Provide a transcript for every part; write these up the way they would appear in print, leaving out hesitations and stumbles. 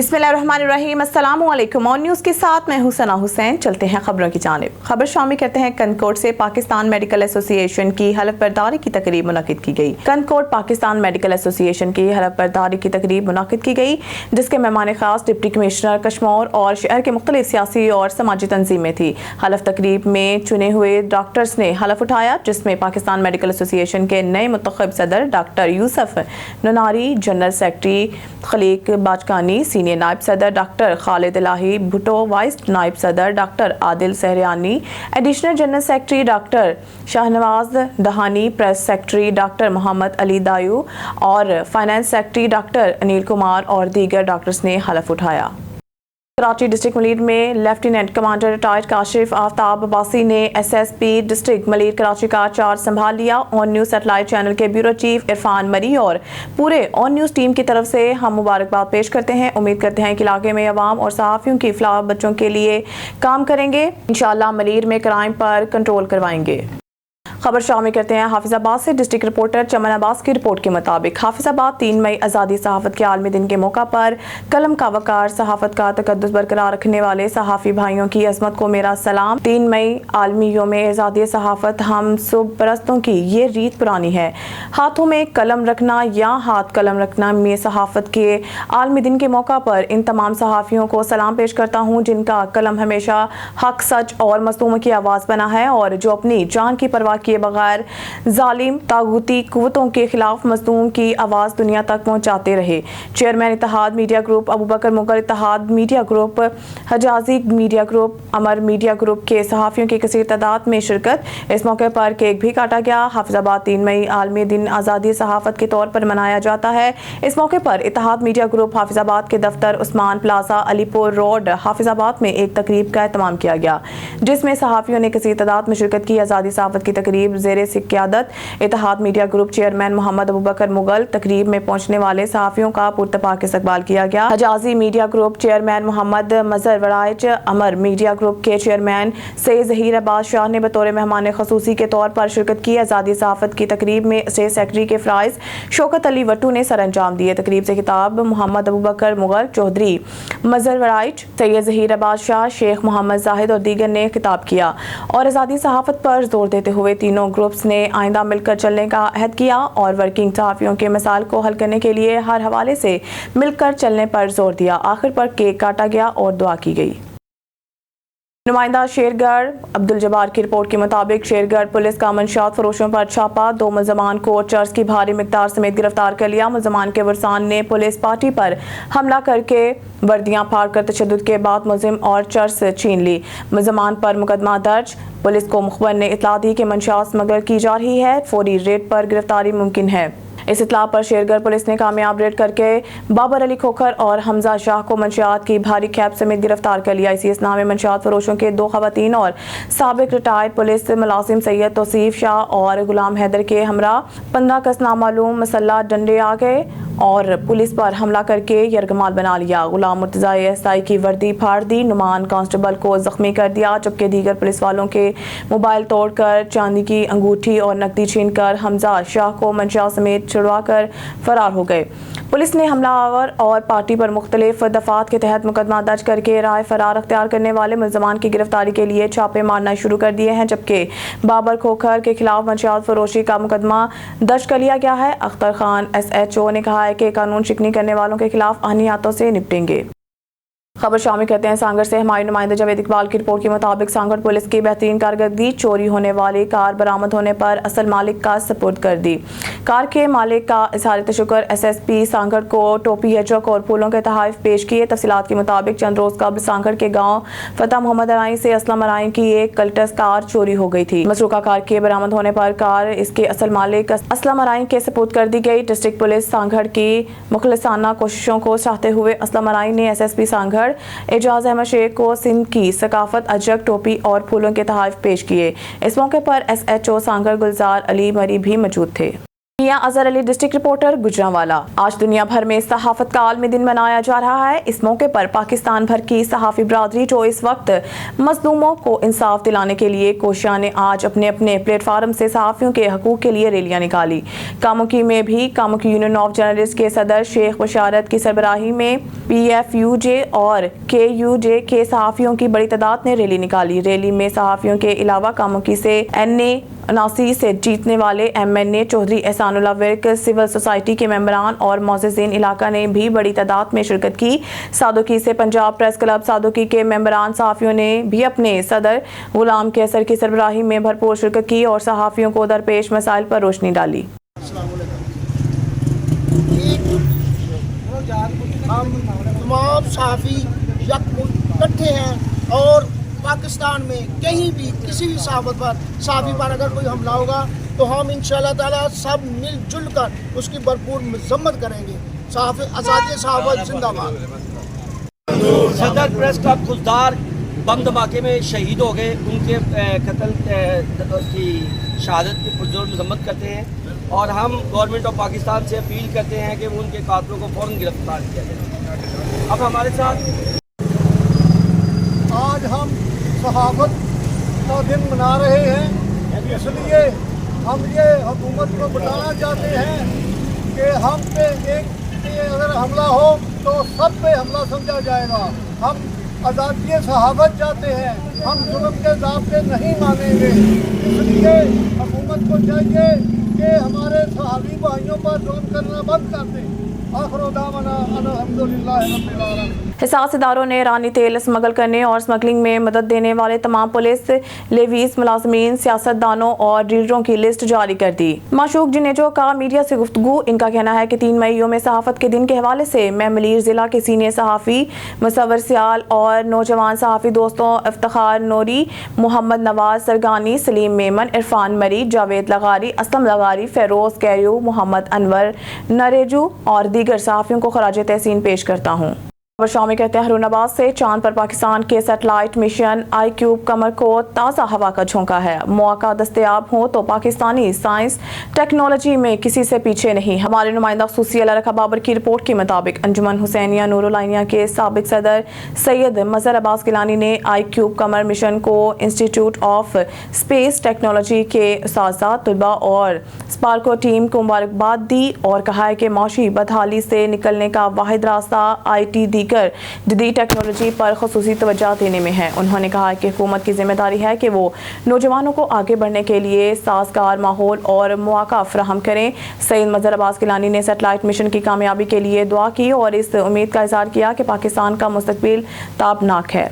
बिस्मिल्लाहिर्रहमानिर्रहीम। अस्सलाम वालेकुम। ऑन न्यूज़ के साथ मैं हूं सना हुसैन। चलते हैं खबरों की जानिब। खबर शामिल करते हैं कनकोट से पाकिस्तान मेडिकल एसोसिएशन की हलफ बर्दारी की तकरीब मुनक्किद की गई। कनकोट पाकिस्तान मेडिकल एसोसिएशन की हलफ बर्दारी की तकरीब मुनक्किद की गई, जिसके मेहमान खास डिप्टी कमिश्नर कश्मोर और शहर के मुख्तलिफ सियासी और समाजी तंजीमें थी। हलफ तकरीब में चुने हुए डॉक्टर्स ने हलफ उठाया, जिसमें पाकिस्तान मेडिकल एसोसिएशन के नए मुंतखब सदर doctor Yusuf Nanari, general secretary Khaliq Bajkani, senior नायब सदर डॉक्टर खालिद इलाही भुट्टो, वाइस नायब सदर doctor Adil Sahriani, additional general secretary doctor Shahnawaz Dahani, press secretary doctor Mohammad Ali Dayo और finance secretary doctor Anil Kumar और दीगर डॉक्टर्स ने हलफ उठाया। कराची डिस्ट्रिक्ट मलीर में lieutenant commander retired Kashif Aftab Abbasi ने SSP डिस्ट्रिक्ट मलीर कराची का चार्ज संभाल लिया। ऑन न्यूज़ सैटेलाइट चैनल के ब्यूरो चीफ इरफान मरी और पूरे ऑन न्यूज़ टीम की तरफ से हम मुबारकबाद पेश करते हैं। उम्मीद करते हैं कि इलाके में अवाम और सहाफ़ियों की फलाह बच्चों के लिए काम करेंगे। इंशाअल्लाह मलीर में क्राइम पर कंट्रोल करवाएंगे। खबर शामिल करते हैं हाफिजाबाद से। डिस्ट्रिक्ट रिपोर्टर चमन अब्बास की रिपोर्ट के मुताबिक हाफिजाबाद 3 मई आज़ादी सहाफ़त के आलमी दिन के मौका पर कलम का वकार, सहाफ़त का तकद्दुस बरकरार रखने वाले सहाफ़ी भाइयों की अज़मत को मेरा सलाम। 3 मई आलमी योम आज़ादी सहाफ़त हम सब परस्तों की ये रीत पुरानी है। हाथों में कलम रखना या हाथ कलम रखना में सहाफ़त के आलमी दिन के मौका पर इन तमाम सहाफ़ियों को सलाम पेश करता हूँ, जिनका कलम हमेशा हक, सच और मज़लूमों की आवाज़ बना है और जो अपनी जान की परवाह किए बगैर जालिम तागूती कुव्वतों के खिलाफ मज़लूम की आवाज़ दुनिया तक पहुँचाते रहे। Chairman Ittehad media group Abu Bakar Mughal, Ittehad media group, Hajazi media group, Amar media group के सहाफ़ियों की कसीर तादाद में शिरकत। इस मौके पर केक भी काटा गया। हाफिजाबाद 3 मई आलमी दिन आज़ादी सहाफ़त के तौर पर मनाया जाता है। इस मौके पर इत्तेहाद मीडिया ग्रुप हाफिजाबाद के दफ्तर उस्मान प्लाजा अलीपुर रोड हाफिजाबाद में एक तकरीब का एहतमाम किया गया, जिसमें सहाफ़ियों ने कसीर तादाद में शिरकत की। आज़ादी सहाफ़त की तकरीब ज़ेरे क़यादत Ittehad media group chairman Mohammad Abu Bakar Mughal. तकरीब में पहुंचने वाले सहाफ़ियों का पुरतपाक इस्तकबाल किया गया। हजाजी मीडिया ग्रुप चेयरमैन मोहम्मद मजहर वराइच, अमर मीडिया ग्रुप के चेयरमैन सैयद ज़हीर अब्बास शाह ने बतौर मेहमान खसूसी के तौर पर शिरकत की। आज़ादी सहाफ़त की तकरीब में स्टेट सेक्रेटरी के फ़राइज़ शौकत अली वट्टू ने सर अंजाम दिए। तकरीब से खिताब मोहम्मद अबू बकर मुगल, चौधरी मजहर वराइच, सैयद ज़हीर अब्बास शाह, शेख मोहम्मद जाहिद और दीगर ने खिताब किया और आज़ादी सहाफ़त पर जोर देते हुए तीनों ग्रुप्स ने आइंदा मिलकर चलने का अहद किया और वर्किंग सहाफ़ियों के मसाइल को हल करने के लिए हर हवाले से मिलकर चलने पर जोर दिया। आखिर पर केक काटा गया और दुआ की गई। नुमाइंदा शेरगढ़ अब्दुल जब्बार की रिपोर्ट के मुताबिक शेरगढ़ पुलिस का मंशियात फरोशों पर छापा, 2 मुलजमान को चर्च की भारी मिकदार समेत गिरफ्तार कर लिया। मुलजमान के वरसान ने पुलिस पार्टी पर हमला करके वर्दियां फाड़कर तशद्दुद के बाद मुलजिम और चर्च छीन ली। मुलजमान पर मुकदमा दर्ज। पुलिस को मुखबर ने इतला दी कि मंशियात स्मगल की जा रही है, फौरी रेड पर गिरफ्तारी मुमकिन है। इस इतला पर शेरगढ़ पुलिस ने कामयाब रेड करके बाबर अली खोखर और हमजा शाह को मंशियात की भारी कैप समेत गिरफ्तार कर लिया। इसी असना में मंशियात फरोशों के 2 खवातीन और साबिक रिटायर्ड पुलिस मुलाजिम सैयद तौसीफ शाह और गुलाम हैदर के हमरा 15 कस नामालूम मसल्ला डंडे आ गए और पुलिस पर हमला करके यरगमाल बना लिया। गुलाम मुर्तज़ा ASI की वर्दी फाड़ दी, नुमान कांस्टेबल को जख्मी कर दिया, जबकि दीगर पुलिस वालों के मोबाइल तोड़कर चांदी की अंगूठी और नकदी छीनकर हमजा शाह को मंशियात समेत छुड़वा कर फरार हो गए। पुलिस ने हमलावर और पार्टी पर मुख्तलिफ दफात के तहत मुकदमा दर्ज करके राह फरार अख्तियार करने वाले मुलजमान की गिरफ्तारी के लिए छापे मारना शुरू कर दिए हैं, जबकि बाबर खोखर के खिलाफ मंशियात फरोशी का मुकदमा दर्ज कर लिया गया है। अख्तर खान SHO ने कहा है कि कानून शिकनी करने वालों के खिलाफ आनी हाथों से निपटेंगे। खबर शामिल करते हैं सांगड़ से। हमारे नुमाइंदा जावेद इकबाल की रिपोर्ट के मुताबिक सांगड़ पुलिस की बेहतरीन कारकर्दगी, चोरी होने वाली कार बरामद होने पर असल मालिक का सपुर्द कर दी। कार के मालिक का इज़हार तशक्कुर SSP सांगड़ को टोपी हजक और फूलों के तोहफे पेश किए। तफसीलात के मुताबिक चंद रोज कबल सांगड़ के गाँव फतेह मोहम्मद अराई से असलम अराई की एक कल्टस कार चोरी हो गई थी। मसरूका कार के बरामद होने पर कार इसके असल मालिक असलम अराई के सपुर्द कर दी गई। डिस्ट्रिक्ट पुलिस सांगड़ की मुखलिसाना कोशिशों को सराहते हुए असलम अराई ने SSP सांगड़ एजाज अहमद शेख को सिंध की सकाफत अजरक टोपी और फूलों के तोहफे पेश किए। इस मौके पर SHO सांगड़ गुलजार अली मरी भी मौजूद थे। मियां अजहर अली, डिस्ट्रिक्ट रिपोर्टर, गुजरांवाला। आज दुनिया भर में सहाफत का आलमी दिन मनाया जा रहा है। इस मौके पर पाकिस्तान भर की सहाफी बरादरी जो इस वक्त मजलूमों को इंसाफ दिलाने के लिए कोशियां ने आज अपने अपने प्लेटफार्म से सहाफियों के हकूक के लिए रैलियां निकाली। कामुकी में भी कामुकी यूनियन ऑफ जर्नलिस्ट के सदर शेख बशारत की सरबराही में PFUJ और KUJ के सहाफियों की बड़ी तादाद ने रैली निकाली। रैली में सहाफियों के अलावा कामुकी से NA-79 से जीतने वाले MNA Chaudhry Ehsanullah Virk, civil society के मेंबरान और मोअज़्ज़िज़ीन इलाका ने भी बड़ी तादाद में शिरकत की। सादुकी से पंजाब प्रेस क्लब सादुकी के मेंबरान सहाफियों ने भी अपने सदर गुलाम कैसर की सरबराही में भरपूर शिरकत की और सहाफियों को दरपेश मसाइल पर रोशनी डाली। हम तमाम सहाफ़ी इकट्ठे हैं और पाकिस्तान में कहीं भी किसी भी सहाफ़ी पर अगर कोई हमला होगा तो हम इंशाअल्लाह ताला सब मिलजुल कर उसकी भरपूर मज़म्मत करेंगे। आज़ादी सहाफ़त जिंदाबाद। सदर प्रेस क्लब खुलदार बम धमाके में शहीद हो गए, उनके कत्ल की शहादत की पुरजोर मज़म्मत करते हैं और हम गवर्नमेंट ऑफ पाकिस्तान से अपील करते हैं कि वो उनके कातलों को फ़ौरन गिरफ्तार किया जाए। अब हमारे साथ आज हम सहाफ़त का दिन मना रहे हैं, इसलिए हम ये हुकूमत को बताना चाहते हैं कि हम पे एक अगर हमला हो तो सब पे हमला समझा जाएगा। हम आज़ादी सहाफ़त चाहते हैं, हम जुल्म के ज़ाब्ते नहीं मानेंगे। इसलिए हुकूमत को चाहिए कि हमारे सहाफ़ी भाइयों पर जुल्म करना बंद कर दें। हिसास इदारों ने ईरानी तेल स्मगल करने और स्मगलिंग में मदद देने वाले तमाम पुलिस, लेवीज, मुलाजमीन, सियासतदानों और डीलरों की लिस्ट जारी कर दी। माशूक जिनेजो का मीडिया से गुफ्तगू। इनका कहना है कि 3 मई यौम सहाफत के दिन के हवाले से मैं मलीर जिला के सीनियर सहाफ़ी मुसव्वर सियाल और नौजवान सहाफ़ी दोस्तों इफ्तिखार नूरी, मोहम्मद नवाज सरगानी, सलीम मेमन, इरफान मरी, जावेद लगारी, असलम लगारी, फेरोज कैरू, मोहम्मद अनवर नरेजू और दीगर सहाफ़ियों को खराज तहसीन पेश करता हूँ। शामी कहते हैं हरूनाबाद से चांद पर पाकिस्तान के सैटेलाइट मिशन iCube कमर को ताज़ा हवा का झोंका है। मौका दस्तयाब हो तो पाकिस्तानी साइंस टेक्नोलॉजी में किसी से पीछे नहीं। हमारे नुमाइंदा ख़ुसूसी अला रखा बाबर की रिपोर्ट के मुताबिक अंजुमन हुसैनिया नूरुल-आइनिया के साबिक सदर सैयद मज़हर अब्बास गिलानी ने iCube कमर मिशन को इंस्टीट्यूट ऑफ स्पेस टेक्नोलॉजी के उस्ताद, तलबा और स्पार्को टीम को मुबारकबाद दी और कहा है कि मौशी बदहाली से निकलने का वाहिद रास्ता IT दीगर जदीद टेक्नोलॉजी पर ख़ुसूसी तवज्जो देने में है। उन्होंने कहा कि हुकूमत की जिम्मेदारी है कि वो नौजवानों को आगे बढ़ने के लिए साजगार माहौल और मौका फराहम करें। सैयद मज़हर अब्बास गिलानी ने सैटेलाइट मिशन की कामयाबी के लिए दुआ की और इस उम्मीद का इज़हार किया कि पाकिस्तान का मुस्तकबिल ताबनाक है।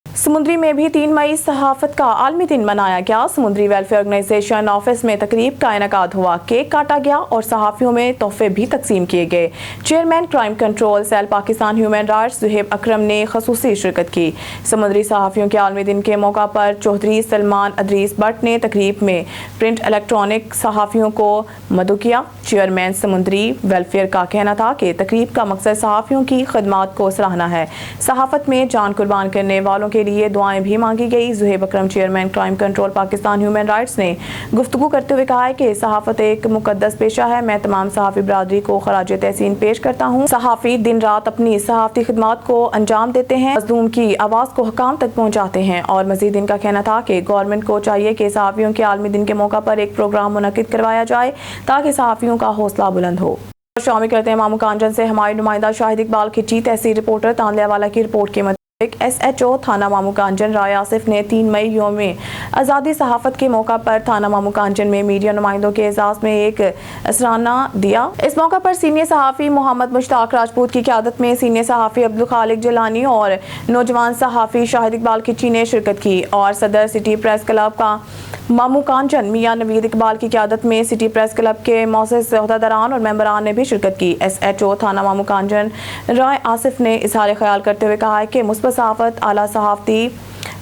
समुंदरी में भी 3 मई सहाफत का आलमी दिन मनाया गया। समुंदरी वेलफेयर ऑर्गेनाइजेशन ऑफिस में तकरीब का इनेकाद हुआ, केक काटा गया और सहाफियों में तोहफे भी तकसीम किए गए। Chairman crime control cell Pakistan human rights Zuhaib Akram ने खसूसी शिरकत की। समुंदरी सहाफियों के आलमी दिन के मौका पर चौधरी सलमान अदरीस भट्ट ने तकरीब में प्रिंट इलेक्ट्रॉनिक सहाफियों को मदऊ किया। चेयरमैन समुंदरी वेलफेयर का कहना था कि तकरीब का मकसद सहाफियों की खदमात को सराहना है। सहाफत में जान कुर्बान करने वालों के लिए दुआएं भी मांगी गई। Zuhaib Akram chairman crime control Pakistan human rights ने गुफ्तगू करते हुए कहा है कि सहाफत एक मुकद्दस पेशा है। मैं तमाम सहाफ़ी बरादरी को खराज तहसीन पेश करता हूँ। सहाफ़ी दिन रात अपनी सहाफ़ती खिदमात को अंजाम देते हैं, मज़लूम की आवाज़ को हुकाम तक पहुँचाते हैं। और मज़ीद इनका कहना था कि गवर्नमेंट को चाहिए कि सहाफ़ियों के आलमी दिन के मौका पर एक प्रोग्राम मुनक़िद करवाया जाए ताकि सहाफ़ियों का हौसला बुलंद हो। शामिल करते हैं मामू कांजन से हमारे नुमाइंदा शाहिद इकबाल खिची। तहसील रिपोर्टर तांदलियावाला की रिपोर्ट के SHO थाना मामू कांजन राय आसिफ ने 3 मई यौम आज़ादी सहाफ़त के मौका पर थाना मामू कांजन में मीडिया नुमाइंदों के एजाज़ में एक असराना दिया। इस मौका पर सीनियर सहाफ़ी मोहम्मद मुश्ताक राजपूत की क़यादत में सीनियर सहाफ़ी अब्दुल खालिक जिलानी और नौजवान सहाफ़ी शाहिद इकबाल खिची ने शिरकत की और सदर सिटी प्रेस क्लब का मामू कांजन मियां नवीद इकबाल की क़यादत में सिटी प्रेस क्लब के मौजूद ओहदेदारान और मेंबरान ने भी शिरकत की। SHO थाना मामू कांजन राय आसिफ ने इजहार ख्याल करते हुए कहा है कि मुस्बत सहाफ़त आला सहाफ़ती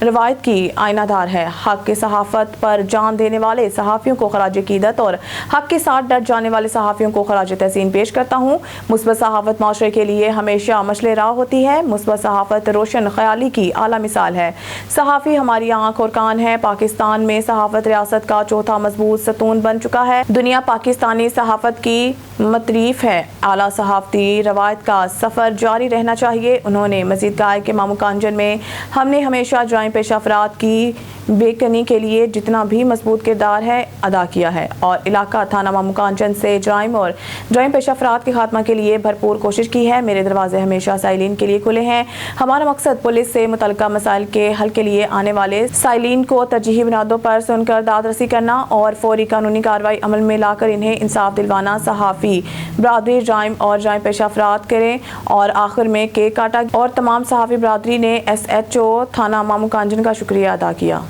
रवायत की आईनादार है। हक की सहाफ़त पर जान देने वाले सहाफ़ियों को खराज अक़ीदत और हक के साथ डट जाने वाले सहाफ़ियों को खराज तहसीन पेश करता हूँ। मुस्बत सहाफ़त माशरे के लिए हमेशा मशले राह होती है। मुस्बत सहाफ़त रोशन ख़याली की आला मिसाल है। सहाफ़ी हमारी आँख और कान है। पाकिस्तान में सहाफ़त रियासत का चौथा मजबूत सतून बन चुका है। दुनिया पाकिस्तानी सहाफ़त की मतरीफ है। आला सहाफ़ती रवायत का सफ़र जारी रहना चाहिए। उन्होंने मज़ीद कहा कि मामू कांजन में हमने हमेशा जराइम पेश अफराद की बेकनी के लिए जितना भी मजबूत किरदार है अदा किया है और इलाका थाना मामू कांजन से जराइम और जराइम पेश अफराद के खात्मा के लिए भरपूर कोशिश की है। मेरे दरवाजे हमेशा साइलिन के लिए खुले हैं। हमारा मकसद पुलिस से मुतल्लिका मसाइल के हल के लिए आने वाले साइलिन को तरजीही बुनियादों पर सुनकर दाद रसी करना और फौरी कानूनी कार्रवाई अमल में लाकर इन्हें इंसाफ दिलवाना। सहाफ़ी बरादरी जराइम और जराइम पेश अफराद करें। और आखिर में केक काटा और तमाम सहाफ़ी बरादरी ने SHO थाना मामू कांजन का शुक्रिया अदा किया।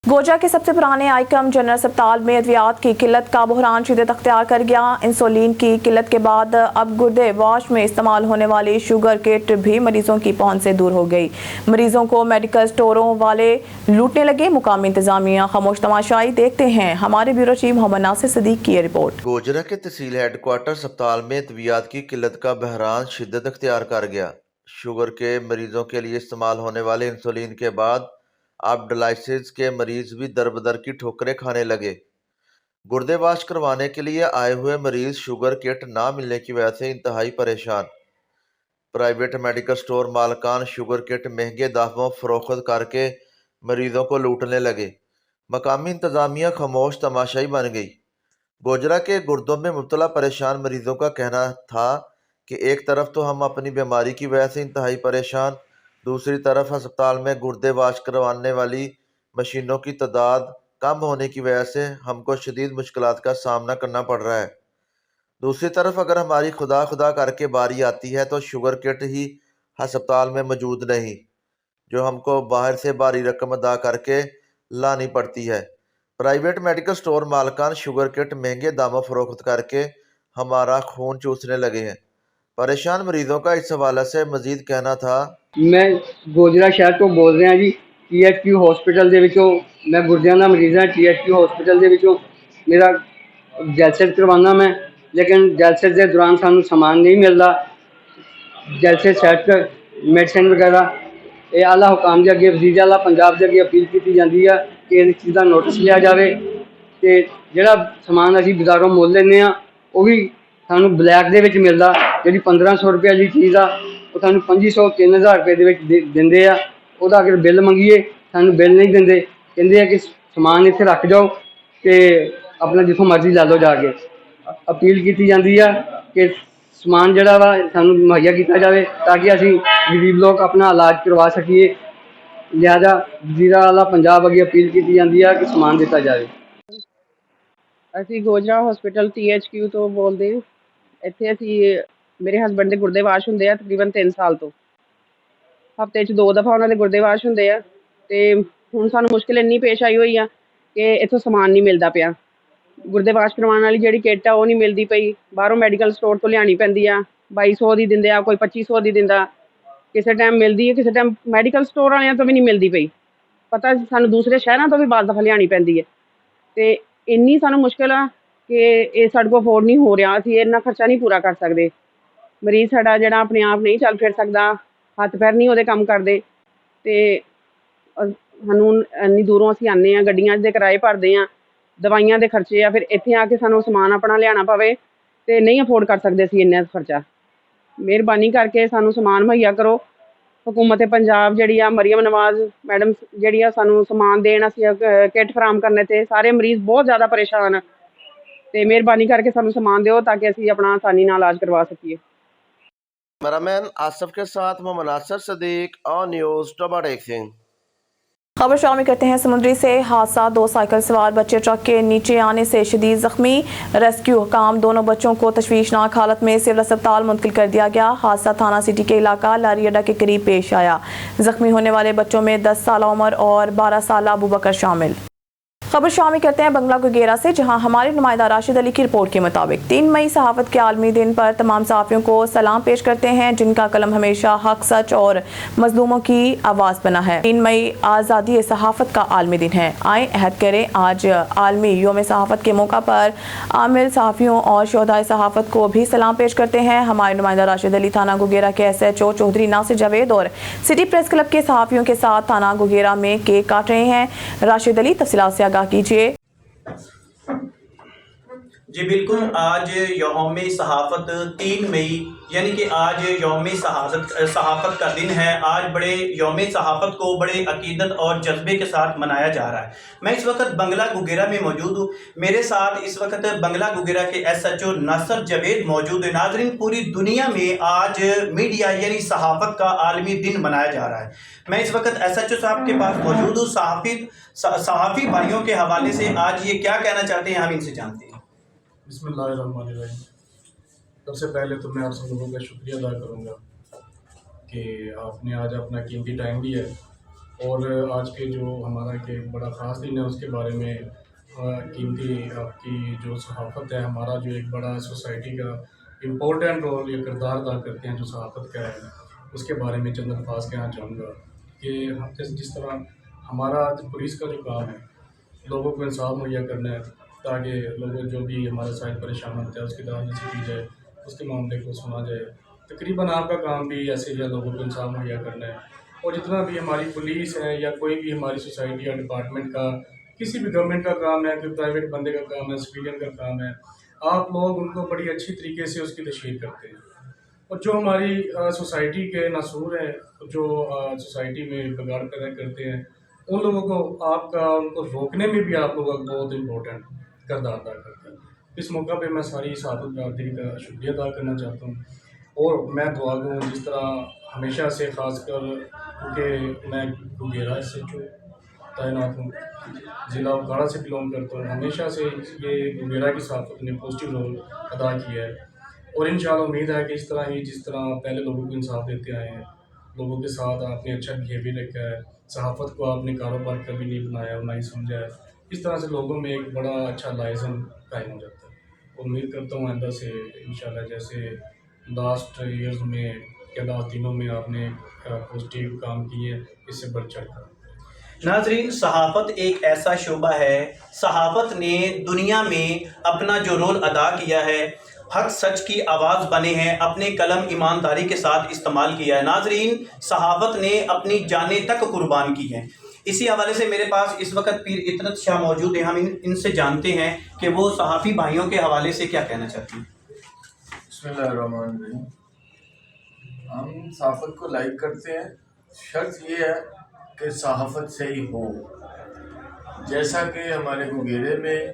गोजरा के सबसे पुराने आइकम जनरल अस्पताल में अद्वियात की किल्लत का बहरान शिद्दत अख्तियार कर गया। इंसुलिन की किल्लत के बाद अब गुर्दे वाश में इस्तेमाल होने वाली शुगर किट भी मरीजों की पहुंच से दूर हो गई। मरीजों को मेडिकल स्टोरों वाले लूटने लगे। मुकामी इंतजामिया खामोश तमाशाई देखते हैं। हमारे ब्यूरो चीफ मोहम्मद नासिर सदीक की रिपोर्ट। गोजरा के तहसील हेडक्वार्टर अस्पताल में अद्वियात की किल्लत का बहरान शिद्दत अख्तियार कर गया। शुगर के मरीजों के लिए इस्तेमाल होने वाले इंसुलिन के बाद अब डायलिसिस के मरीज भी दर बदर की ठोकरें खाने लगे। गुर्दे वाश करवाने के लिए आए हुए मरीज शुगर किट ना मिलने की वजह से इंतहाई परेशान। प्राइवेट मेडिकल स्टोर मालकान शुगर किट महंगे दामों फरोख्त करके मरीजों को लूटने लगे। मकामी इंतजामिया खामोश तमाशाई बन गई। गोजरा के गुर्दों में मुब्तला परेशान मरीजों का कहना था कि एक तरफ तो हम अपनी बीमारी की वजह से इंतहाई परेशान, दूसरी तरफ अस्पताल में गुर्दे वाश करवाने वाली मशीनों की तादाद कम होने की वजह से हमको शदीद मुश्किलात का सामना करना पड़ रहा है। दूसरी तरफ अगर हमारी खुदा खुदा करके बारी आती है तो शुगर किट ही अस्पताल में मौजूद नहीं, जो हमको बाहर से भारी रकम अदा करके लानी पड़ती है। प्राइवेट मेडिकल स्टोर मालकान शुगर किट महंगे दामों फरोख्त करके हमारा खून चूसने लगे हैं। परेशान मरीजों का इस हवाले से मजीद कहना था। मैं गोजरा शहर तो बोल रहा जी। THQ हॉस्पिटल ਦੇ ਵਿੱਚੋਂ मैं गुर्दियां ਦਾ मरीज़ हाँ। THQ हॉस्पिटल ਦੇ ਵਿੱਚੋਂ मेरा जलसेज करवाना मैं, लेकिन जलसेज के दौरान सानू समान नहीं मिलता। जलसेज सैट मेडिसिन वगैरह ये आला हुकाम के अगे वजीर आला पंजाब के अगे अपील की जाती है कि इस चीज़ का नोटिस लिया जाए कि जोड़ा समान असी बाजारों मुल लेने वो भी सानू ब्लैक दे विच मिलता। जी 1500 रुपये की चीज़ आ वो सानू 2500 3000 रुपये देंगे आ। ਉਹਦਾ अगर बिल मंगीए सानू बिल नहीं देंगे, कहते हैं कि समान इत्थे रख जाओ तो अपना जिथों मर्जी ला लो जाके। अपील की जाती है कि समान जड़ा वा सानू मुहैया किया जाए ताकि असी गरीब लोग अपना इलाज करवा सकीए। लिहाजा वज़ीर आला पंजाब अगे अपील की जाती है कि समान दिता जाए। ਅਸੀਂ ਗੋਜਰਾ ਹਸਪੀਟਲ THQ ਤੋਂ ਬੋਲਦੇ ਹਾਂ। ਇੱਥੇ ਅਸੀਂ ਮੇਰੇ ਹਸਬੰਡ ਦੇ ਗੁਰਦੇ ਵਾਸ਼ ਹੁੰਦੇ ਆ ਤਕਰੀਬਨ 3 ਸਾਲ ਤੋਂ। ਹਫ਼ਤੇ 'ਚ 2 ਦਫਾ ਉਹਨਾਂ ਦੇ ਗੁਰਦੇ ਵਾਸ਼ ਹੁੰਦੇ ਆ ਤੇ ਹੁਣ ਸਾਨੂੰ ਮੁਸ਼ਕਿਲ ਇੰਨੀ ਪੇਸ਼ ਆਈ ਹੋਈ ਆ ਕਿ ਇੱਥੋਂ ਸਮਾਨ ਨਹੀਂ ਮਿਲਦਾ ਪਿਆ। ਗੁਰਦੇ ਵਾਸ਼ ਕਰਵਾਉਣ ਵਾਲੀ ਜਿਹੜੀ ਕਿੱਟ ਆ ਉਹ ਨਹੀਂ ਮਿਲਦੀ ਪਈ। ਬਾਹਰੋਂ ਮੈਡੀਕਲ ਸਟੋਰ ਤੋਂ ਲਿਆਉਣੀ ਪੈਂਦੀ ਆ। 2200 ਦੀ ਦਿੰਦੇ ਆ, ਕੋਈ 2500 ਦੀ ਦਿੰਦਾ। ਕਿਸੇ ਟਾਈਮ ਮਿਲਦੀ ਹੈ, ਕਿਸੇ ਟਾਈਮ ਮੈਡੀਕਲ ਸਟੋਰ ਵਾਲਿਆਂ ਤੋਂ ਵੀ ਨਹੀਂ ਮਿਲਦੀ ਪਈ। ਪਤਾ ਸਾਨੂੰ ਦੂਸਰੇ ਸ਼ਹਿਰਾਂ ਤੋਂ ਵੀ ਬਾਅਦ ਦਫਾ ਲਿਆਉਣੀ ਪੈਂਦੀ ਹੈ ਤੇ ਇੰਨੀ ਸਾਨੂੰ ਮੁਸ਼ਕਿਲ ਆ ਕਿ ਇਹ ਸਾਡੇ ਕੋਲ ਅਫੋਰਡ ਨਹੀਂ ਹੋ ਰਿਹਾ। ਅਸੀਂ ਇੰਨਾ ਖਰਚਾ ਨਹੀਂ ਪੂਰਾ ਕਰ ਸਕਦੇ। ਮਰੀਜ਼ ਸਾਡਾ ਜਿਹੜਾ ਆਪਣੇ ਆਪ ਨਹੀਂ ਚੱਲ ਫਿਰ ਸਕਦਾ, ਹੱਥ ਪੈਰ ਨਹੀਂ ਉਹਦੇ ਕੰਮ ਕਰਦੇ ਤੇ ਸਾਨੂੰ ਇੰਨੀ ਦੂਰੋਂ ਅਸੀਂ ਆਉਂਦੇ ਹਾਂ, ਗੱਡੀਆਂ ਦੇ ਕਿਰਾਏ ਭਰਦੇ ਹਾਂ, ਦਵਾਈਆਂ ਦੇ ਖਰਚੇ ਆ, ਫਿਰ ਇੱਥੇ ਆ ਕੇ ਸਾਨੂੰ ਸਮਾਨ ਆਪਣਾ ਲਿਆਉਣਾ ਪਵੇ ਤੇ ਨਹੀਂ ਅਫੋਰਡ ਕਰ ਸਕਦੇ ਅਸੀਂ ਇੰਨਾ ਖਰਚਾ। ਮਿਹਰਬਾਨੀ ਕਰਕੇ ਸਾਨੂੰ ਸਮਾਨ ਮੁਹੱਈਆ ਕਰੋ। हुकूमत पंजाब जी मरियम नवाज मैडम जी सानू समान देन किट फराम करने से सारे मरीज बहुत ज़्यादा परेशान हैं तो मेहरबानी करके सानू समान दो ताकि असी अपना आसानी नाल इलाज करवा सकीए। कैमरामैन आसिफ के साथ मोहम्मद नासिर सदीक ऑन न्यूज़ टोबाटेक सिंह। खबर शामिल करते हैं समुद्री से। हादसा, 2 साइकिल सवार बच्चे ट्रक के नीचे आने से शदीद जख्मी। रेस्क्यू हुकाम दोनों बच्चों को तशवीशनाक हालत में सिविल अस्पताल मुंतकिल कर दिया गया। हादसा थाना सिटी के इलाका लारी अड्डा के करीब पेश आया। जख्मी होने वाले बच्चों में 10 साल उम्र और 12 साल अबू बकर शामिल। खबर शामिल करते हैं बंगला गुगेरा से, जहां हमारे नुमाइंदा राशिद अली की रिपोर्ट के मुताबिक 3 मई सहाफत के आलमी दिन पर तमाम सहाफ़ियों को सलाम पेश करते हैं, जिनका कलम हमेशा हक, सच और मजलूमों की आवाज़ बना है। 3 मई आज़ादी सहाफ़त का आलमी दिन है। आए अहद करें आज आलमी योम सहाफ़त के मौका पर आमिल सहाफ़ियों और शोहदाए सहाफ़त को भी सलाम पेश करते हैं। हमारे नुमाइंदा राशिद अली थाना गुगेरा के SHO चौधरी नासिर जावेद और सिटी प्रेस क्लब के सहाफ़ियों के साथ थाना गुगेरा में केक काट रहे हैं। राशिद अली तफसीलात से आगाह कीजिए। जी बिल्कुल, आज यौम सहाफ़त 3 मई यानी कि आज यौम सहाफ़त का दिन है। आज बड़े यौम सहाफ़त को बड़े अकीदत और जज्बे के साथ मनाया जा रहा है। मैं इस वक्त बंगला गुगेरा में मौजूद हूँ। मेरे साथ इस वक्त बंगला गुगेरा के SHO नासिर जावेद मौजूद है। नाज़रीन, पूरी दुनिया में आज मीडिया यानी सहाफ़त का आलमी दिन मनाया जा रहा है। मैं इस वक्त SHO साहब के पास मौजूद हूँ। सहाफ़ी भाइयों के हवाले से आज ये क्या कहना चाहते हैं, हम इनसे जानते हैं। बिस्मिल्लाहिर्रहमानिर्रहीम। सबसे पहले तो मैं आप सब लोगों का शुक्रिया अदा करूँगा कि आपने आज अपना कीमती टाइम दिया है और आज के जो हमारा के बड़ा ख़ास दिन है उसके बारे में कीमती आपकी जो सहाफ़त है, हमारा जो एक बड़ा सोसाइटी का इम्पोर्टेंट रोल या किरदार अदा करते हैं जो सहाफ़त का है, उसके बारे में चंद अल्फाज कहना चाहूँगा कि जिस तरह हमारा पुलिस का जो काम है, लोगों को इंसाफ मुहैया करना है ताकि लोग जो भी हमारे साथ परेशान होते हैं उसकी दाद की जाए, उसके मामले को सुना जाए। तकरीबन आपका काम भी ऐसे ही लोगों को इंसाफ मुहैया करना है। और जितना भी हमारी पुलिस है या कोई भी हमारी सोसाइटी या डिपार्टमेंट का, किसी भी गवर्नमेंट का काम है, कोई प्राइवेट बंदे का काम है, सिविलियन का काम है, आप लोग उनको बड़ी अच्छी तरीके से उसकी तशहीर करते हैं। और जो हमारी सोसाइटी के नासूर हैं, जो सोसाइटी में बिगाड़ पैदा करते हैं, उन लोगों को आपका उनको रोकने में भी आप लोगों का बहुत इम्पोर्टेंट किरदार अदा करता है। इस मौका पे मैं सारी सहाफ़त बरादरी का शुक्रिया अदा करना चाहता हूँ और मैं दुआ दूँ जिस तरह हमेशा से ख़ासकर क्योंकि मैं गुगेरा SHO तैनात हूँ, ज़िला उकाड़ा से बिलोंग करता हूँ, हमेशा से ये गुगेरा की सहाफ़त ने पॉजिटिव रोल अदा किया है और इंशाअल्लाह उम्मीद है कि इस तरह ही जिस तरह पहले लोगों को इंसाफ देते आए हैं, लोगों के साथ आपने अच्छा बिहेवियर रखा है, सहाफ़त को आपने कारोबार कभी नहीं बनाया और ना ही समझा है, इस तरह से लोगों में एक बड़ा अच्छा लाइज़न कायम हो जाता है। उम्मीद करता हूँ आइंदा से इंशाल्लाह जैसे लास्ट ईयर्स में या लास्ट दिनों में आपने पॉजिटिव काम किए, इससे बढ़ चढ़ कर। नाज़रीन, सहाफ़त एक ऐसा शोबा है, सहाफ़त ने दुनिया में अपना जो रोल अदा किया है, हक सच की आवाज़ बने हैं, अपने कलम ईमानदारी के साथ इस्तेमाल किया है। नाज़रीन, सहाफ़त ने अपनी जानें तक कुर्बान की हैं। इसी हवाले से मेरे पास इस वक्त पीर इतरत शाह मौजूद हैं। हम इनसे जानते हैं कि वो सहाफ़ी भाइयों के हवाले से क्या कहना चाहते हैं। बिस्मिल्लाहिर्रहमानिर्रहीम। हम सहाफ़त को लाइक करते हैं, शर्त ये है कि सहाफ़त से ही हो। जैसा कि हमारे गुगेरे में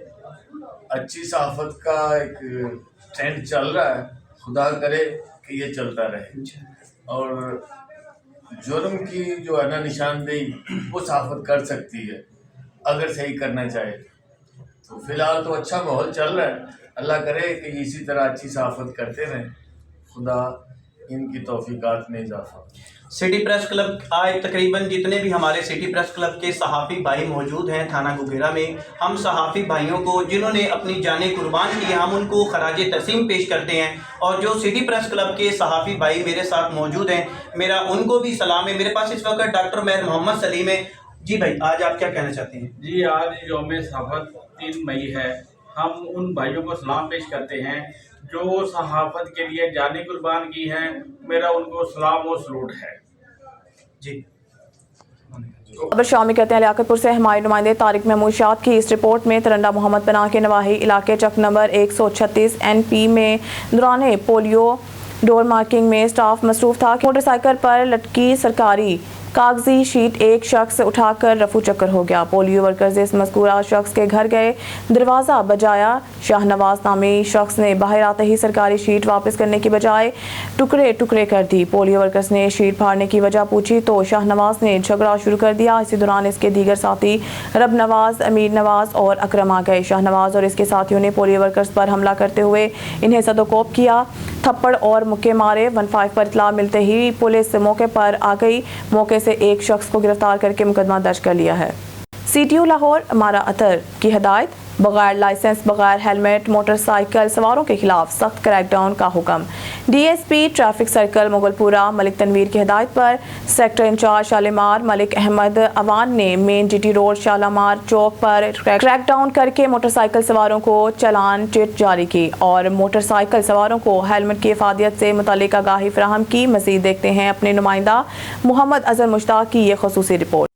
अच्छी सहाफ़त का एक ट्रेंड चल रहा है, खुदा करे कि ये चलता रहे और जुर्म की जो है ना निशानदेही वो सहाफ़त कर सकती है अगर सही करना चाहे। तो फ़िलहाल तो अच्छा माहौल चल रहा है, अल्लाह करे कि इसी तरह अच्छी सहाफ़त करते रहें, खुदा इनकी तौफ़ीक़ात में इजाफ़ा। सिटी प्रेस क्लब आए तकरीबन जितने भी हमारे सिटी प्रेस क्लब के सहाफ़ी भाई मौजूद हैं थाना गुगेरा में, हम सहाफ़ी भाइयों को जिन्होंने अपनी जानें कुर्बान की, हम उनको खराजे तस्लीम पेश करते हैं। और जो सिटी प्रेस क्लब के सहाफ़ी भाई मेरे साथ मौजूद हैं, मेरा उनको भी सलाम है। मेरे पास इस वक्त डॉक्टर मेहर मोहम्मद सलीम है। जी भाई, आज आप क्या कहना चाहते हैं? जी, आज यौम सहाफ़त 3 मई है। हम उन भाइयों को सलाम पेश करते हैं जो सहाफ़त के लिए जानें कुर्बान की हैं। मेरा उनको सलाम और सलूट है। जी। खबर शामिल करते हैं लियाकतपुर से। हमारे नुमाइंदे तारिक महमूद शाद की इस रिपोर्ट में तरंडा मोहम्मद पनाह के नवाही इलाके चक नंबर 136 NP में दौरान पोलियो डोर मार्किंग में स्टाफ मसरूफ था कि मोटरसाइकिल पर लटकी सरकारी कागजी शीट एक शख्स उठाकर रफू चक्कर हो गया। पोलियो वर्कर्स इस मज़कूरा शख्स के घर गए, दरवाज़ा बजाया। शाहनवाज नामी शख्स ने बाहर आते ही सरकारी शीट वापस करने की बजाय टुकड़े टुकड़े कर दी। पोलियो वर्कर्स ने शीट फाड़ने की वजह पूछी तो शाहनवाज ने झगड़ा शुरू कर दिया। इसी दौरान इसके दीगर साथी रब नवाज, अमीर नवाज और अकरम आ गए। शाहनवाज और इसके साथियों ने पोलियो वर्कर्स पर हमला करते हुए इन्हें सदोकोप किया, थप्पड़ और मुक्के मारे। 15 पर इत्तला मिलते ही पुलिस मौके पर आ गई। मौके से एक शख्स को गिरफ्तार करके मुकदमा दर्ज कर लिया है। CTO लाहौर अमारा अतर की हदायत, बगैर लाइसेंस बगैर हेलमेट मोटरसाइकिल सवारों के खिलाफ सख्त क्रैकडाउन का हुक्म। DSP traffic circle Mughalpura Malik Tanveer की हदायत पर सेक्टर इंचार्ज शालीमार मलिक अहमद अवान ने मेन GT रोड शालीमार चौक पर क्रैकडाउन करके मोटरसाइकिल सवारों को चालान चिट जारी की और मोटरसाइकिल सवारों को हेलमेट की इफादियत से मुतल्लिक आगाही फराहम की। मजीद देखते हैं अपने नुमाइंदा मोहम्मद अजहर मुश्ताक की ये खसूसी रिपोर्ट।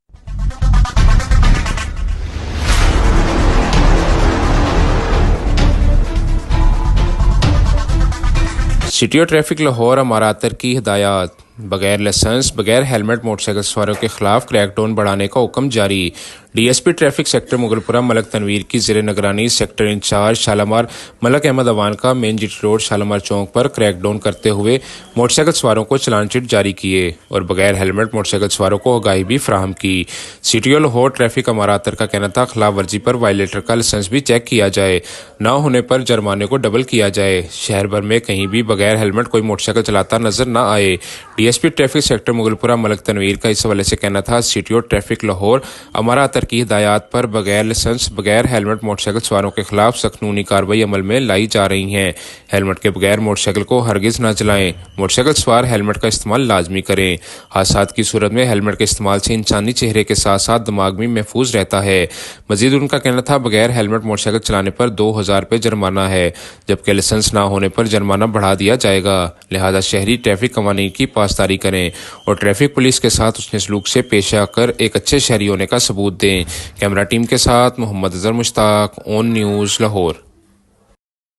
CTO ट्रैफिक लाहौर अमारा अतर की हिदायत, बगैर लाइसेंस बगैर हेलमेट मोटरसाइकिल सवारों के खिलाफ क्रैकडाउन बढ़ाने का हुक्म जारी। DSP traffic sector Mughalpura Malik Tanveer की ज़ेर निगरानी सेक्टर इंचार्ज शालीमार मलिक अहमद अवान का मेन GT रोड शालीमार चौक पर क्रैकडाउन करते हुए मोटरसाइकिल सवारों को चालान चिट जारी किए और बगैर हेलमेट मोटरसाइकिल सवारों को आगाही भी फराहम की। CTO लाहौर ट्रैफिक अमारा अतर का कहना था खिलाफ वर्जी पर वायलेटर का लाइसेंस भी चेक किया जाए, न होने पर जुर्माने को डबल किया जाए। शहर भर में कहीं भी बगैर हेलमेट कोई मोटरसाइकिल चलाता नजर न आए। DSP traffic sector Mughalpura Malik Tanveer का इस हवाले से कहना था CTO ट्रैफिक लाहौर अमारा अतर की हिदायत पर बगैर लाइसेंस बगैर हेलमेट मोटरसाइकिल सवारों के खिलाफ सख्त कानूनी कार्रवाई अमल में लाई जा रही है। हेलमेट के बगैर मोटरसाइकिल को हरगिज न चलाएं। मोटरसाइकिल सवार हेलमेट का इस्तेमाल लाजमी करें। हादसात की सूरत में हेलमेट के इस्तेमाल से इंसानी चेहरे के साथ साथ दिमाग भी महफूज रहता है। मजीद उनका कहना था बगैर हेलमेट मोटरसाइकिल चलाने पर 2000 रुपये जुर्माना है, जबकि लाइसेंस न होने पर जुर्माना बढ़ा दिया जाएगा। लिहाजा शहरी ट्रैफिक कवानीन की पासदारी करें और ट्रैफिक पुलिस के साथ उसने सलूक से पेश आकर एक अच्छे शहरी होने का सबूत दें। कैमरा टीम के साथ मोहम्मद अजहर मुश्ताक, ON न्यूज़ लाहौर।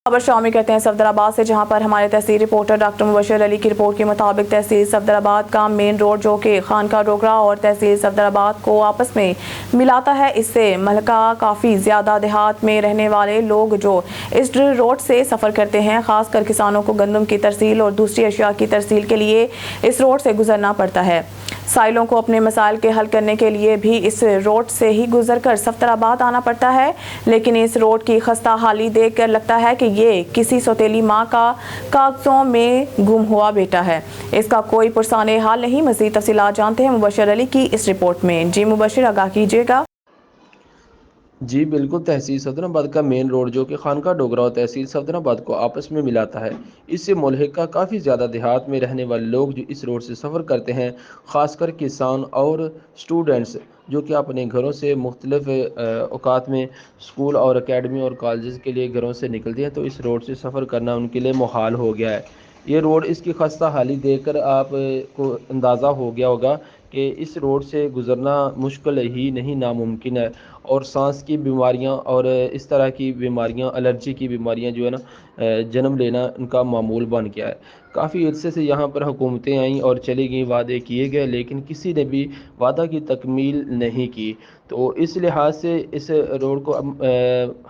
खबर शामिल करते हैं सफदराबाद से, जहां पर हमारे तहसील रिपोर्टर डॉक्टर मुबशर अली की रिपोर्ट के मुताबिक तहसील सफदराबाद का मेन रोड जो कि खानका डोगरा और तहसील सफदराबाद को आपस में मिलाता है, इससे महलका काफ़ी ज़्यादा देहात में रहने वाले लोग जो इस रोड से सफ़र करते हैं, ख़ासकर किसानों को गंदम की तरसील और दूसरी अशिया की तरसील के लिए इस रोड से गुजरना पड़ता है। साइलों को अपने मसाइल के हल करने के लिए भी इस रोड से ही गुजर कर सफदराबाद आना पड़ता है, लेकिन इस रोड की खस्ता हाली देख कर लगता है कि ये किसी सौतेली माँ का कागजों में गुम हुआ बेटा है। इसका कोई पुरसाने हाल नहीं। मज़ीद तफसीलात जानते हैं मुबशर अली की इस रिपोर्ट में। जी मुबशर, आगाह कीजिएगा। जी बिल्कुल, तहसील सफदराबाद का मेन रोड जो कि खानका डोगरा और तहसील सफदराबाद को आपस में मिलाता है, इससे मुल्हिका काफ़ी ज़्यादा देहात में रहने वाले लोग जो इस रोड से सफ़र करते हैं, ख़ासकर किसान और स्टूडेंट्स जो कि अपने घरों से मुख्तलिफ़ औकात में स्कूल और एकेडमी और कॉलेज के लिए घरों से निकलते हैं, तो इस रोड से सफ़र करना उनके लिए मुहाल हो गया है। ये रोड इसकी खस्ता हाली देखकर आपको अंदाज़ा हो गया होगा कि इस रोड से गुज़रना मुश्किल ही नहीं नामुमकिन है और सांस की बीमारियां और इस तरह की बीमारियां, एलर्जी की बीमारियां जो है ना जन्म लेना उनका मामूल बन गया है। काफ़ी अरसे से यहाँ पर हुकूमतें आईं और चली गई, वादे किए गए, लेकिन किसी ने भी वादा की तकमील नहीं की। तो इस लिहाज से इस रोड को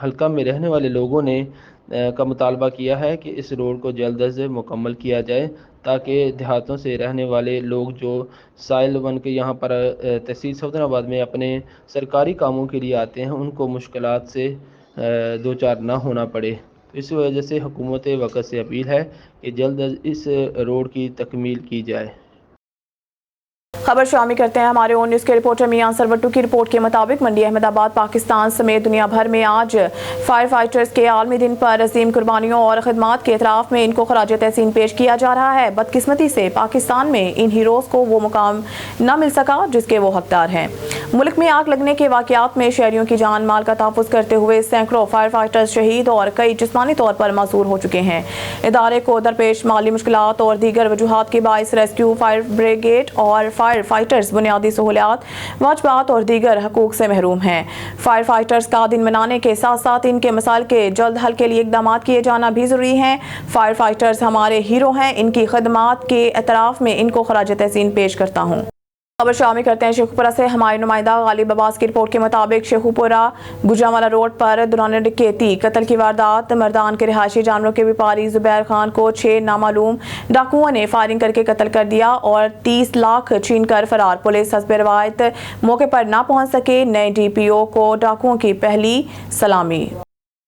हल्का में रहने वाले लोगों ने का मुतालबा किया है कि इस रोड को जल्द अज जल्द मुकम्मल किया जाए, ताकि देहातों से रहने वाले लोग जो साइल बन के यहाँ पर तहसील सफदराबाद में अपने सरकारी कामों के लिए आते हैं, उनको मुश्किलात से दो चार ना होना पड़े। तो इस वजह से हुकूमत वक़्त से अपील है कि जल्द अज इस रोड की तकमील की जाए। खबर शामिल करते हैं हमारे ON न्यूज़ के रिपोर्टर मियां सरवट्टू की रिपोर्ट के मुताबिक मंडी अहमदाबाद पाकिस्तान समेत दुनिया भर में आज फायर फाइटर्स के आलमी दिन पर अजीम कुर्बानियों और खिदमात के एतराफ़ में इनको खराज तहसीन पेश किया जा रहा है। बदकिस्मती से पाकिस्तान में इन हीरोज़ को वो मुकाम न मिल सका जिसके वो हकदार हैं। मुल्क में आग लगने के वाक़यात में शहरियों की जान माल का तहफ़्फ़ुज़ करते हुए सैकड़ों फायर फाइटर्स शहीद और कई जिस्मानी तौर पर मासूर हो चुके हैं। इदारे को दरपेश माली मुश्किलात और दीगर वजूहात के बाइस रेस्क्यू, फायर ब्रिगेड और फायर फाइटर्स बुनियादी सहूलियात, वाजबात और दीगर हकूक से महरूम हैं। फायर फाइटर्स का दिन मनाने के साथ साथ इनके मसाइल के जल्द हल के लिए इक़दाम किए जाना भी ज़रूरी हैं। फायर फाइटर्स हमारे हीरो हैं, इनकी खदमात के एतराफ़ में इनको खराज तहसीन पेश करता हूँ। खबर शामिल करते हैं शेखुपुरा से। हमारे नुमाइंदा गालिब अब्बास की रिपोर्ट के मुताबिक शेखुपुरा गुजरावाला रोड पर दौरान डकैती कत्ल की वारदात, मर्दान के रिहायशी जानवरों के व्यापारी जुबैर खान को 6 नामालूम डाकुओं ने फायरिंग करके कत्ल कर दिया और 30 लाख छीन कर फरार। पुलिस हस्ब रवायत मौके पर ना पहुंच सके। नए DPO को डाकुओं की पहली सलामी।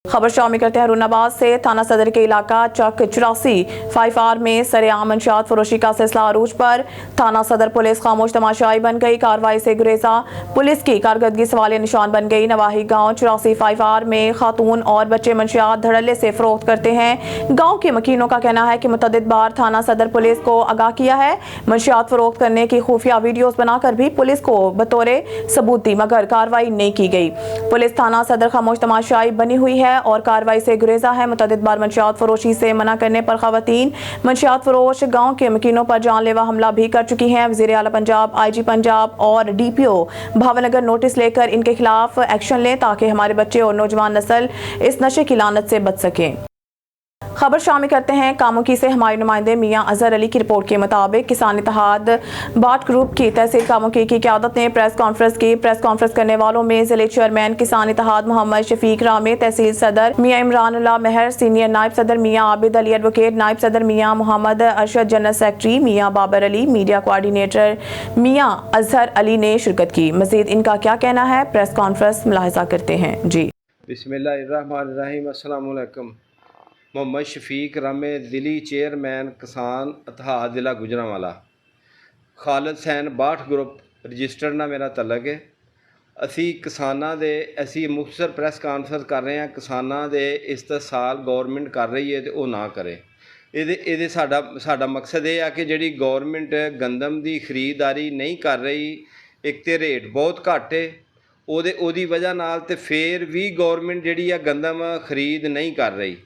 खबर शामिल करते हैं रूनाबाद से। थाना सदर के इलाका चक 84 5R में सरेआम मंशियात फरोशी का सिलसिला अरूज पर। थाना सदर पुलिस खामोश तमाशाई बन गई, कार्रवाई से गुरेजा। पुलिस की कारकर्दगी सवालिया निशान बन गई। नवाही गांव 84 5R में खातून और बच्चे मंशियात धड़ल्ले से फरोख्त करते हैं। गांव के मकीनों का कहना है कि मुतअद्दिद बार थाना सदर पुलिस को आगाह किया है। मंशियात फरोख्त करने की खुफिया वीडियोस बनाकर भी पुलिस को बतौर सबूत दी, मगर कार्रवाई नहीं की गई। पुलिस थाना सदर खामोश तमाशाई बनी हुई है और कार्रवाई से गुरेजा है। मुतअद्दिद बार मंशियात फरोशी से मना करने पर खवातीन मंशियात फरोश गांव के मकीनों पर जानलेवा हमला भी कर चुकी हैं। वज़ीर आला पंजाब, IG पंजाब और DPO भावनगर नोटिस लेकर इनके खिलाफ एक्शन लें ताकि हमारे बच्चे और नौजवान नस्ल इस नशे की लानत से बच सकें। खबर शामिल करते हैं कामुकी से। हमारे नुमाइंदे मियां अजहर अली की रिपोर्ट के मुताबिक किसान इत्तेहाद बाट ग्रुप की तहसील कामुकी की क़यादत ने प्रेस कॉन्फ्रेंस की। प्रेस कॉन्फ्रेंस करने वालों में ज़िले चेयरमैन किसान इत्तेहाद मोहम्मद शफीक रामे, तहसील सदर मियां इमरान उल्लाह मेहर, सीनियर नायब सदर मियां आबिद अली एडवोकेट, नायब सदर मियां मोहम्मद अरशद, जनरल सेक्रेटरी मियां बाबर अली, मीडिया कोऑर्डिनेटर मियां अजहर अली ने शिरकत की। मज़ीद इनका क्या कहना है, प्रेस कॉन्फ्रेंस मुलाहिज़ा करते हैं। जी बिस्मिल्लाहिर्रहमानिर्रहीम। अस्सलाम वालेकुम। मोहम्मद शफीक रामे, दिली चेयरमैन किसान इत्तेहाद ज़िला गुजरांवाला। खालिद सैन बाट ग्रुप रजिस्टर्ड ਨਾਲ ਮੇਰਾ ਤਲਕ ਹੈ। ਅਸੀਂ ਕਿਸਾਨਾਂ ਦੇ ਮੁਖਤਸਰ ਪ੍ਰੈਸ ਕਾਨਫਰੰਸ ਕਰ ਰਹੇ ਹਾਂ। ਕਿਸਾਨਾਂ ਦੇ ਇਸਤਸਾਲ ਗੌਰਮੈਂਟ ਕਰ ਰਹੀ ਹੈ ਤੇ ਉਹ ਨਾ ਕਰੇ। ਇਹਦੇ ਸਾਡਾ ਮਕਸਦ ਇਹ ਆ ਕਿ ਜਿਹੜੀ ਗੌਰਮੈਂਟ ਗੰਦਮ ਦੀ ਖਰੀਦਦਾਰੀ ਨਹੀਂ ਕਰ ਰਹੀ, ਇੱਕ ਤੇ ਰੇਟ ਬਹੁਤ ਘੱਟ ਹੈ ਉਹਦੀ ਵਜ੍ਹਾ ਨਾਲ, ਤੇ ਫੇਰ ਵੀ ਗੌਰਮੈਂਟ ਜਿਹੜੀ ਆ ਗੰਦਮ ਖਰੀਦ ਨਹੀਂ ਕਰ ਰਹੀ।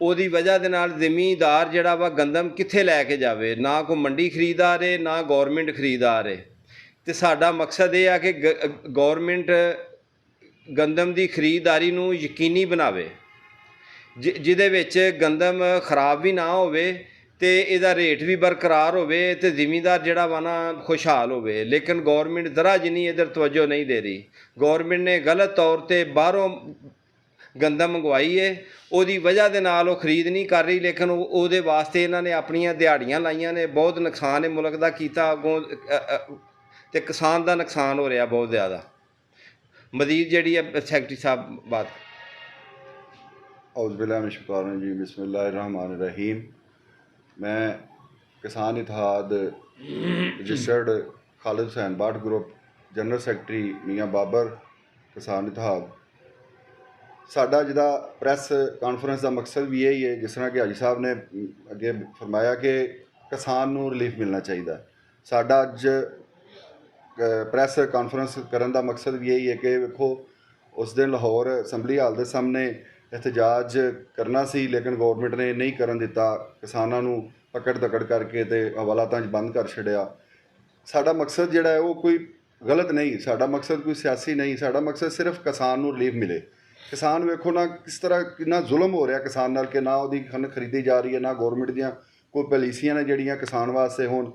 ਉਹਦੀ ਵਜ੍ਹਾ ਦੇ ਨਾਲ ਜ਼ਮੀਂਦਾਰ ਜਿਹੜਾ ਵਾ ਗੰਦਮ ਕਿੱਥੇ ਲੈ ਕੇ ਜਾਵੇ, ਨਾ ਕੋਈ ਮੰਡੀ ਖਰੀਦਾ ਰਹੇ ਨਾ ਗੌਰਮੈਂਟ ਖਰੀਦਾ ਰਹੇ। ਤੇ ਸਾਡਾ ਮਕਸਦ ਇਹ ਆ ਕਿ ਗੌਰਮੈਂਟ ਗੰਦਮ ਦੀ ਖਰੀਦਦਾਰੀ ਨੂੰ ਯਕੀਨੀ ਬਣਾਵੇ, ਜਿਹਦੇ ਵਿੱਚ ਗੰਦਮ ਖਰਾਬ ਵੀ ਨਾ ਹੋਵੇ ਤੇ ਇਹਦਾ ਰੇਟ ਵੀ ਬਰਕਰਾਰ ਹੋਵੇ ਤੇ ਜ਼ਿਮੀਂਦਾਰ ਜਿਹੜਾ ਵਾ ਨਾ ਖੁਸ਼ਹਾਲ ਹੋਵੇ। ਲੇਕਿਨ ਗੌਰਮੈਂਟ ਜ਼ਰਾ ਜਿੰਨੀ ਇਧਰ ਤਵੱਜੋ ਨਹੀਂ ਦੇ ਰਹੀ। ਗੌਰਮੈਂਟ ਨੇ ਗਲਤ ਤੌਰ ਤੇ ਬਾਹਰੋਂ ਗੰਦਮ ਮੰਗਵਾਈ ਹੈ, ਉਹਦੀ ਵਜ੍ਹਾ ਦੇ ਨਾਲ ਉਹ ਖਰੀਦ ਨਹੀਂ ਕਰ ਰਹੀ। ਲੇਕਿਨ ਉਹਦੇ ਵਾਸਤੇ ਇਹਨਾਂ ਨੇ ਆਪਣੀਆਂ ਦਿਹਾੜੀਆਂ ਲਾਈਆਂ ਨੇ। ਬਹੁਤ ਨੁਕਸਾਨ ਹੈ ਮੁਲਕ ਦਾ ਕੀਤਾ ਅੱਗੋਂ, ਤੇ ਕਿਸਾਨ ਦਾ ਨੁਕਸਾਨ ਹੋ ਰਿਹਾ ਬਹੁਤ ਜ਼ਿਆਦਾ। ਮਜ਼ੀਦ ਜਿਹੜੀ ਹੈ ਸੈਕਟਰੀ ਸਾਹਿਬ ਬਾਤ। औज़ बिल्लाहि मिनश शैतानिर रजीम, बिस्मिल्लाहिर्रहमानिर्रहीम। मैं किसान इत्तेहाद रजिस्टर्ड खालिद हुसैन बाट ग्रुप, जनरल सैकटरी मियाँ बाबर किसान इत्तेहाद। साडा जिहड़ा प्रैस कॉन्फ्रेंस का मकसद भी यही है, जिस तरह कि हाजी साहब ने अगे फरमाया कि किसान नूं रिलीफ मिलना चाहिए। साडा अज प्रैस कॉन्फ्रेंस करने का मकसद भी यही है कि वेखो उस दिन लाहौर असैम्बली हाल के सामने एहतजाज करना सी, लेकिन गौरमेंट ने नहीं करन दिता। किसानां नूं पकड़ दकड़ करके ते हवालातां 'च बंद कर छड़िया। साडा मकसद जिहड़ा है वो कोई गलत नहीं, साडा मकसद कोई सियासी नहीं। साडा मकसद सिर्फ किसान नूं रिलीफ मिले। किसान वेखो ना किस तरह कितना जुल्म हो रहा किसान नाल, कि ना उहदी खन खरीदी जा रही है, ना गौरमेंट दियां कोई पॉलिसियां ने जिहड़ियां किसान वास्ते होण।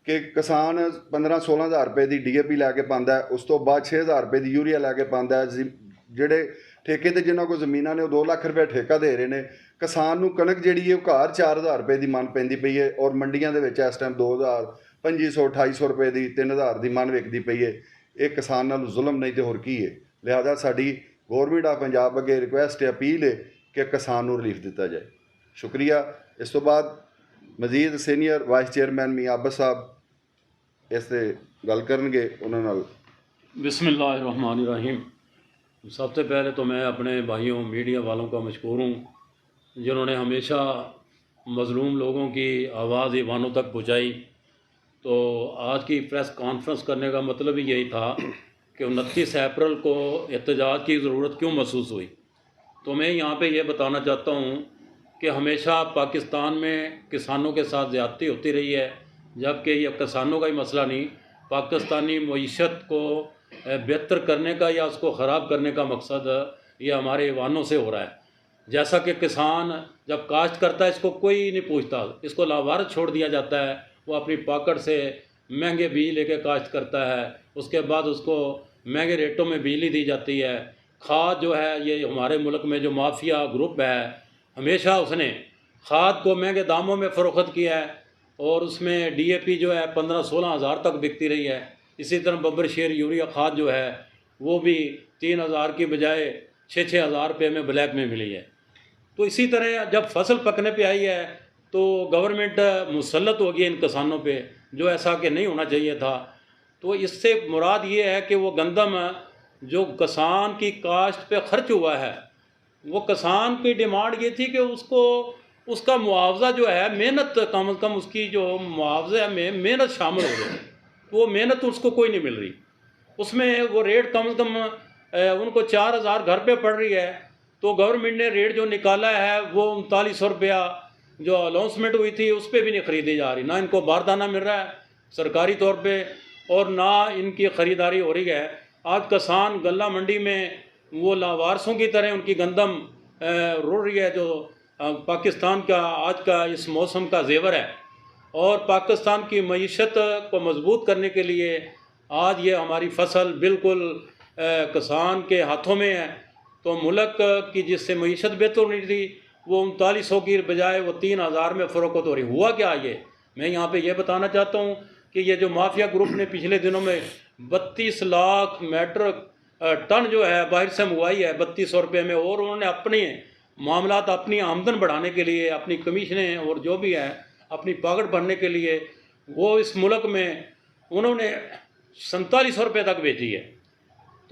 कि किसान 15-16 हज़ार रुपए की DAP लैके पांदा है, उस तो बाद 6 हज़ार रुपए की यूरिया लैके पांदा है। ਜਿਹੜੇ ठेके ते जिन्हों को ਜ਼ਮੀਨਾਂ ने 2 ਲੱਖ रुपए ठेका दे रहे हैं। किसान ਨੂੰ कणक जी है घर 4000 रुपए की मन पैंदी पई है, और मंडियां दे विच इस टाइम 2000, 2500, 2800 रुपए की 3000 की मन विकदी पई है। ये किसान नाल जुल्म नहीं तो होर की है। लिहाजा साडी गौरमेंट ऑफ पंजाब अगे रिक्वेस्ट है, अपील है कि किसान नूं रिलीफ दिता जाए। शुक्रिया। इस तो बाद मजीद सीनियर वाइस चेयरमैन मियाँ आबिद साहब इस ते गल करनगे, उन्हां नाल। बिस्मिल्लाहिर्रहमानिर्रहीम। सबसे पहले तो मैं अपने भाइयों मीडिया वालों का मशकूर हूँ जिन्होंने हमेशा मज़लूम लोगों की आवाज़ ईवानों तक पहुँचाई। तो आज की प्रेस कॉन्फ्रेंस करने का मतलब ही यही था कि 29 अप्रैल को एहतजाज की ज़रूरत क्यों महसूस हुई। तो मैं यहाँ पे ये बताना चाहता हूँ कि हमेशा पाकिस्तान में किसानों के साथ ज़्यादती होती रही है, जबकि ये किसानों का ही मसला नहीं, पाकिस्तानी मईशत को बेहतर करने का या उसको ख़राब करने का मकसद ये हमारे ईवानों से हो रहा है। जैसा कि किसान जब काश्त करता है इसको कोई नहीं पूछता, इसको लावारिस छोड़ दिया जाता है। वो अपनी पॉकेट से महंगे बीज लेके काश्त करता है, उसके बाद उसको महंगे रेटों में बिजली दी जाती है। खाद जो है ये हमारे मुल्क में जो माफिया ग्रुप है, हमेशा उसने खाद को महंगे दामों में फ़रोख्त किया है, और उसमें DAP जो है 15-16 हज़ार तक बिकती रही है। इसी तरह बब्बर शेर यूरिया खाद जो है वो भी 3000 की बजाय 6-6 हज़ार रुपये में ब्लैक में मिली है। तो इसी तरह जब फसल पकने पे आई है तो गवर्नमेंट मुसल्लत हो गई इन किसानों पे, जो ऐसा कि नहीं होना चाहिए था। तो इससे मुराद ये है कि वो गंदम जो किसान की काश्त पे खर्च हुआ है, वो किसान की डिमांड ये थी कि उसको उसका मुआवजा जो है, मेहनत कम से कम उसकी जो मुआवजे में मेहनत शामिल हो जाए, वो मेहनत उसको कोई नहीं मिल रही। उसमें वो रेट कम से कम उनको 4,000 घर पे पड़ रही है, तो गवर्नमेंट ने रेट जो निकाला है वो 3900 रुपया जो अनाउंसमेंट हुई थी उस पर भी नहीं ख़रीदी जा रही, ना इनको बारदाना मिल रहा है सरकारी तौर पे और ना इनकी ख़रीदारी हो रही है। आज किसान गल्ला मंडी में वो लावारसों की तरह उनकी गंदम रुड़ रही है, जो पाकिस्तान का आज का इस मौसम का जेवर है। और पाकिस्तान की मईशत को मजबूत करने के लिए आज ये हमारी फसल बिल्कुल किसान के हाथों में है। तो मुल्क की जिससे मईशत बेहतर नहीं थी वो 3900 की बजाय वो 3000 में फ़रोख्त हो रही। हुआ क्या ये, मैं यहाँ पे ये बताना चाहता हूँ कि ये जो माफिया ग्रुप ने पिछले दिनों में 32 लाख मीट्रिक टन जो है बाहर से मंगवाई है 3200 रुपये में, और उन्होंने अपने मामलात अपनी आमदन बढ़ाने के लिए, अपनी कमीशनें और जो भी है अपनी पॉकेट भरने के लिए वो इस मुल्क में उन्होंने 4700 रुपये तक बेची है।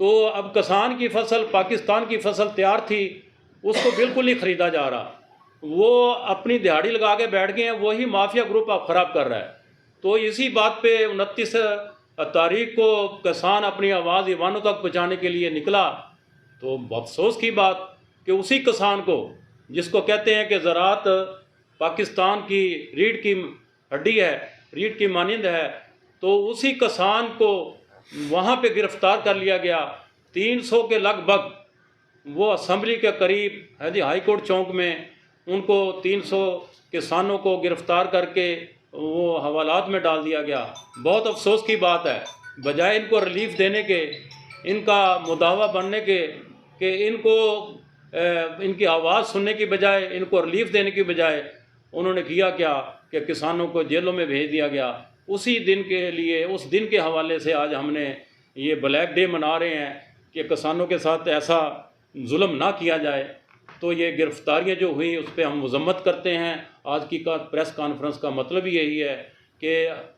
तो अब किसान की फसल, पाकिस्तान की फसल तैयार थी, उसको बिल्कुल नहीं ख़रीदा जा रहा, वो अपनी दिहाड़ी लगा के बैठ गए हैं, वही माफिया ग्रुप अब ख़राब कर रहा है। तो इसी बात पे 29 तारीख को किसान अपनी आवाज़ ईवानों तक पहुँचाने के लिए निकला। तो अफसोस की बात कि उसी किसान को जिसको कहते हैं कि ज़राअत पाकिस्तान की रीढ़ की हड्डी है, रीढ़ की मानिंद है, तो उसी किसान को वहाँ पे गिरफ़्तार कर लिया गया। 300 के लगभग वो असम्बली के करीब है जी, हाई कोर्ट चौक में उनको 300 किसानों को गिरफ़्तार करके वो हवालात में डाल दिया गया। बहुत अफसोस की बात है, बजाय इनको रिलीफ देने के, इनका मुदावा बनने के कि इनको इनकी आवाज़ सुनने की बजाय, इनको रिलीफ देने की बजाय उन्होंने किया क्या कि किसानों को जेलों में भेज दिया गया। उसी दिन के लिए, उस दिन के हवाले से आज हमने ये ब्लैक डे मना रहे हैं कि किसानों के साथ ऐसा जुल्म ना किया जाए। तो ये गिरफ़्तारियाँ जो हुई उस पर हम मज़म्मत करते हैं। आज की प्रेस कॉन्फ्रेंस का मतलब ही यही है कि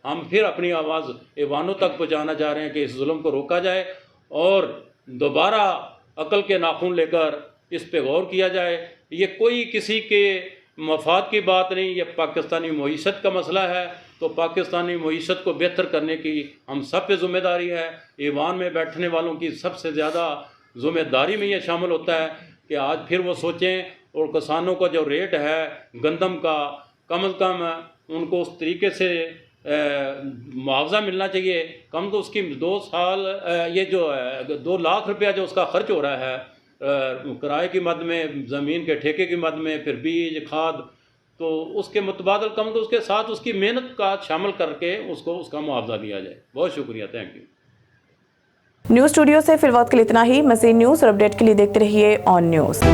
हम फिर अपनी आवाज़ ऐवानों तक पहुँचाना चाह रहे हैं कि इस जुल्म को रोका जाए और दोबारा अकल के नाखून लेकर इस पे गौर किया जाए। ये कोई किसी के मफाद की बात नहीं, ये पाकिस्तानी मईशत का मसला है। तो पाकिस्तानी मईशत को बेहतर करने की हम सब पे ज़िम्मेदारी है। ईवान में बैठने वालों की सबसे ज़्यादा ज़िम्मेदारी में ये शामिल होता है कि आज फिर वो सोचें और किसानों का जो रेट है गंदम का, कम से कम उनको उस तरीके से मुआवजा मिलना चाहिए। कम तो उसकी 2 साल ये जो है 2 लाख रुपया जो उसका खर्च हो रहा है किराए की मद में, ज़मीन के ठेके की मद में, फिर बीज खाद, तो उसके मुतबादल कम तो उसके साथ उसकी मेहनत का शामिल करके उसको उसका मुआवजा दिया जाए। बहुत शुक्रिया, थैंक यू। न्यूज़ स्टूडियो से फिलहाल के लिए इतना ही। मज़ीद न्यूज़ और अपडेट के लिए देखते रहिए ऑन न्यूज़।